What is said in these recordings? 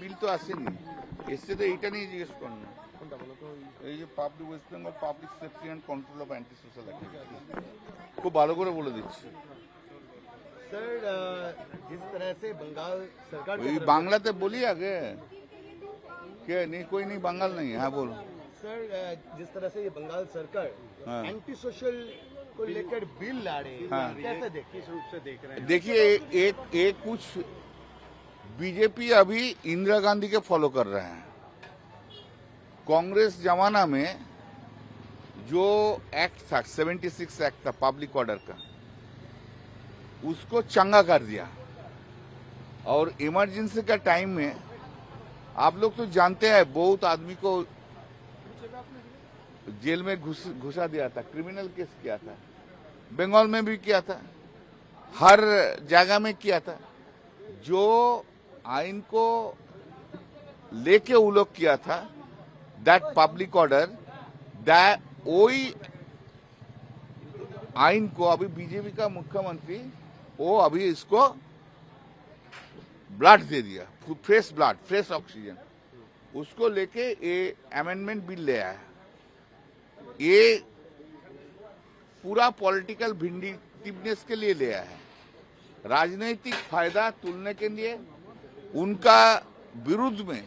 বিল তো আসেনি, এসছে তো এইটা নিয়ে জিজ্ঞেস করুন না। এই যে public West Bengal public safety and control of anti social activity, খুব ভালো করে বলে দিচ্ছি। सर जिस तरह से बंगाल सरकार बांग्लाते बोलिए आगे क्या नहीं, कोई नहीं बंगाल नहीं है। हाँ बोलो सर, जिस तरह से ये बंगाल सरकार एंटी सोशल को लेकर बिल ला रही है, कैसे किस रूप से देख रहे हैं? देखिए एक कुछ बीजेपी अभी इंदिरा गांधी के फॉलो कर रहे हैं। कांग्रेस जमाना में जो एक्ट था 76 एक्ट था पब्लिक ऑर्डर का, उसको चंगा कर दिया। और इमरजेंसी का टाइम में आप लोग तो जानते हैं बहुत आदमी को जेल में घुसा दिया था, क्रिमिनल केस किया था, बंगाल में भी किया था, हर जगह में किया था। जो आइन को लेके वो लोग किया था, दैट पब्लिक ऑर्डर, दैट वही आइन को अभी बीजेपी का मुख्यमंत्री वो अभी इसको ब्लड दे दिया, फ्रेश ब्लड, फ्रेश ऑक्सीजन, उसको लेके ये अमेंडमेंट बिल ले आया। ये पूरा पॉलिटिकल विंडिक्टिवनेस के लिए ले आया है, राजनीतिक फायदा तुलने के लिए। उनका विरुद्ध में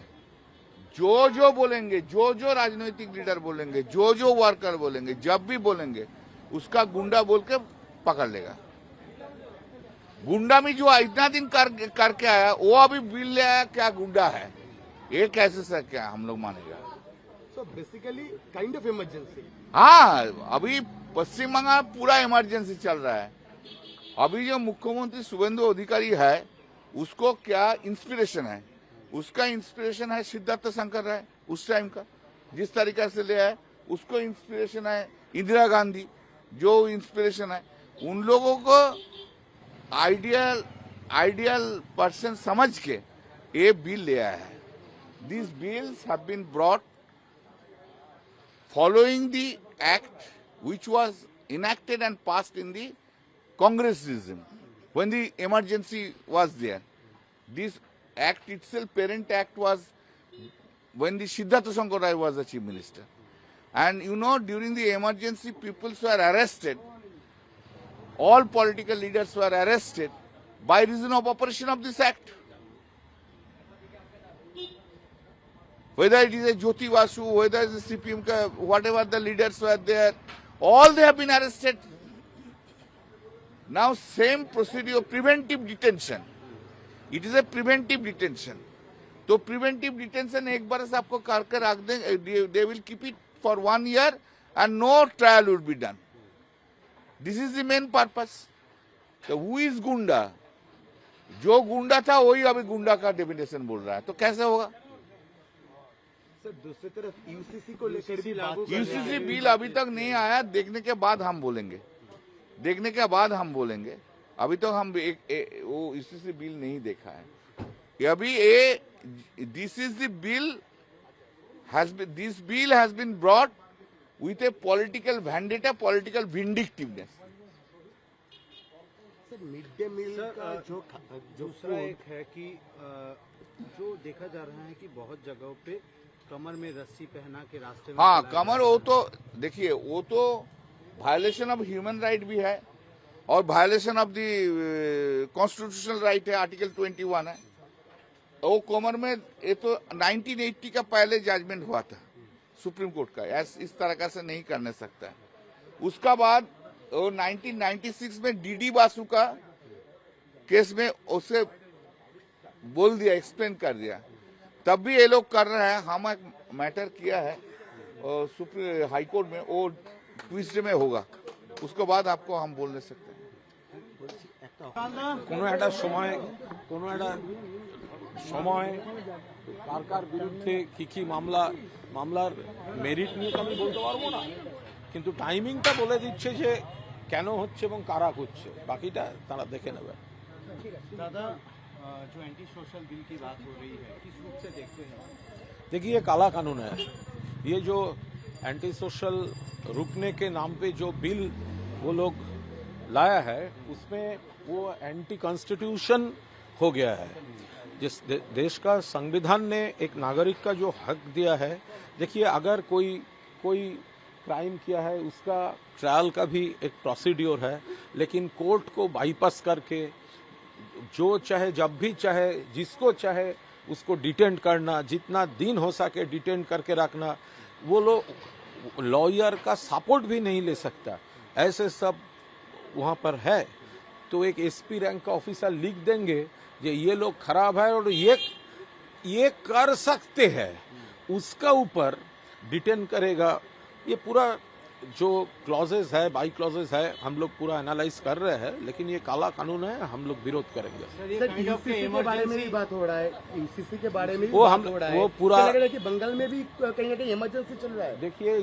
जो बोलेंगे, जो राजनीतिक लीडर बोलेंगे, जो वर्कर बोलेंगे, जब भी बोलेंगे उसका गुंडा बोल के पकड़ लेगा। गुंडा में जो इतना दिन करके आया वो अभी बिल ले आया, क्या गुंडा है ये कैसे सर, क्या हम लोग मानेगा? So basically kind of emergency. हाँ, अभी पश्चिम बंगाल पूरा इमरजेंसी चल रहा है। अभी जो मुख्यमंत्री शुभेंदु अधिकारी है उसको क्या इंस्पिरेशन है? उसका इंस्पिरेशन है सिद्धार्थ शंकर राय उस टाइम का, जिस तरीका से ले आए। उसको इंस्पिरेशन है इंदिरा गांधी, जो इंस्पिरेशन है। उन लोगों को आइडियल पर्सन समझ के ये बिल ले आया है। These bills have been brought following the act which was enacted and passed in the Congress regime when the emergency was there. This act itself, parent act, was when the Siddhartha Shankar Rai was the chief minister. And you know, during the emergency, people were arrested. All political leaders were arrested by reason of operation of this act. Whether it is a Jyoti Basu, whether it is a CPM, whatever the leaders were there, all they have been arrested. Now same procedure, preventive detention. It is a preventive detention. तो preventive detention एक बार से आपको करके रख देंगे, they will keep it for 1 year and no trial will be done. This is the main purpose. So who is गुंडा? जो गुंडा था वही अभी गुंडा का डेफिनेशन बोल रहा है, तो कैसे होगा? दूसरी तरफ यूसीसी को लेकर भी लागू, यूसीसी बिल अभी तक नहीं आया, देखने के बाद हम बोलेंगे, देखने के बाद हम बोलेंगे। अभी तक हम वो यूसीसी बिल नहीं देखा है। अभी this is the bill this bill has been brought with a political vendetta, political vindictiveness. Sir mid day meal का जो दूसरा एक है कि जो देखा जा रहा है कि बहुत जगहों पे कमर में रस्सी पहना के रास्ते में, हाँ कमर, वो तो देखिए वो तो वायलेशन ऑफ ह्यूमन राइट भी है और violation of the constitutional right है, आर्टिकल 21 है। वो कमर में ये तो 1980 का पहले जजमेंट हुआ था सुप्रीम कोर्ट का, इस तरह से नहीं करने सकता है। उसका बाद वो 1996 में डीडी बासु का केस में उसे बोल दिया, एक्सप्लेन कर दिया, तब भी ये लोग कर रहे हैं। हम एक मैटर किया है और सुप्रीम हाई कोर्ट में, वो ट्यूसडे में होगा, उसके बाद आपको हम बोल नहीं सकते। কোনো একটা সময় কার কার বিরুদ্ধে কি মামলার মেরিট নিয়ে তো আমি বলতে পারবো না, কিন্তু টাইমিংটা বলে দিচ্ছে যে কেন হচ্ছে এবং কারা করছে, বাকিটা তারা দেখে নেবে। दादा जो एंटी सोशल बिल की बात हो रही है, किस रूप से देखते हैं? देखिए ये काला कानून है। ये जो एंटी सोशल रुकने के नाम पे जो बिल वो लोग लाया है उसमें वो एंटी कॉन्स्टिट्यूशन हो गया है। जिस देश का संविधान ने एक नागरिक का जो हक दिया है, देखिए अगर कोई क्राइम किया है उसका ट्रायल का भी एक प्रोसीड्योर है, लेकिन कोर्ट को बाईपास करके जो चाहे जब भी चाहे जिसको चाहे उसको डिटेन करना, जितना दिन हो सके डिटेन करके रखना, वो लोग लॉयर का सपोर्ट भी नहीं ले सकता, ऐसे सब वहाँ पर है। तो एक एसपी रैंक का ऑफिसर लिख देंगे कि ये लोग खराब है और ये कर सकते हैं, उसका ऊपर डिटेन करेगा। ये पूरा जो क्लॉजेस है, बाई क्लॉजेस है, हम लोग पूरा एनालाइज कर रहे हैं, लेकिन ये काला कानून है, हम लोग विरोध करेंगे। सर यूसीसी के बारे में भी बात हो रहा है, यूसीसी के बारे में भी वो बात हम हो रहा है। वो पूरा लग रहा है कि बंगाल में भी कहीं ना कहीं इमरजेंसी चल रहा है। देखिए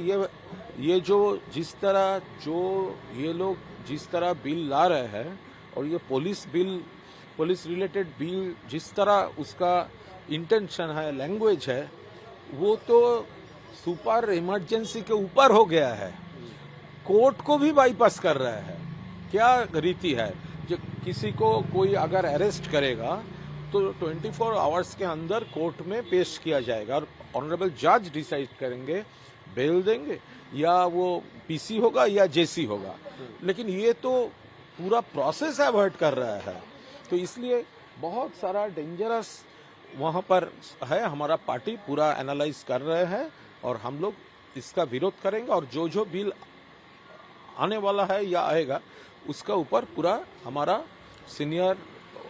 ये जो जिस तरह जो ये लोग जिस तरह बिल ला रहे हैं और ये पुलिस रिलेटेड बिल जिस तरह उसका इंटेंशन है, लैंग्वेज है, वो तो सुपर इमरजेंसी के ऊपर हो गया है, कोर्ट को भी बाईपास कर रहा है। क्या रीति है, जो किसी को कोई अगर अरेस्ट करेगा तो 24 आवर्स के अंदर कोर्ट में पेश किया जाएगा और ऑनरेबल जज डिसाइड करेंगे, बेल देंगे या वो पीसी होगा या जेसी होगा। लेकिन ये तो पूरा प्रोसेस अवॉइड कर रहा है, तो इसलिए बहुत सारा डेंजरस वहां पर है। हमारा पार्टी पूरा एनालाइज कर रहे हैं और हम लोग इसका विरोध करेंगे और जो बिल आने वाला है या आएगा उसका ऊपर पूरा हमारा सीनियर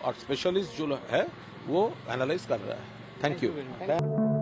और स्पेशलिस्ट जो है वो एनालाइज कर रहा है। Thank you.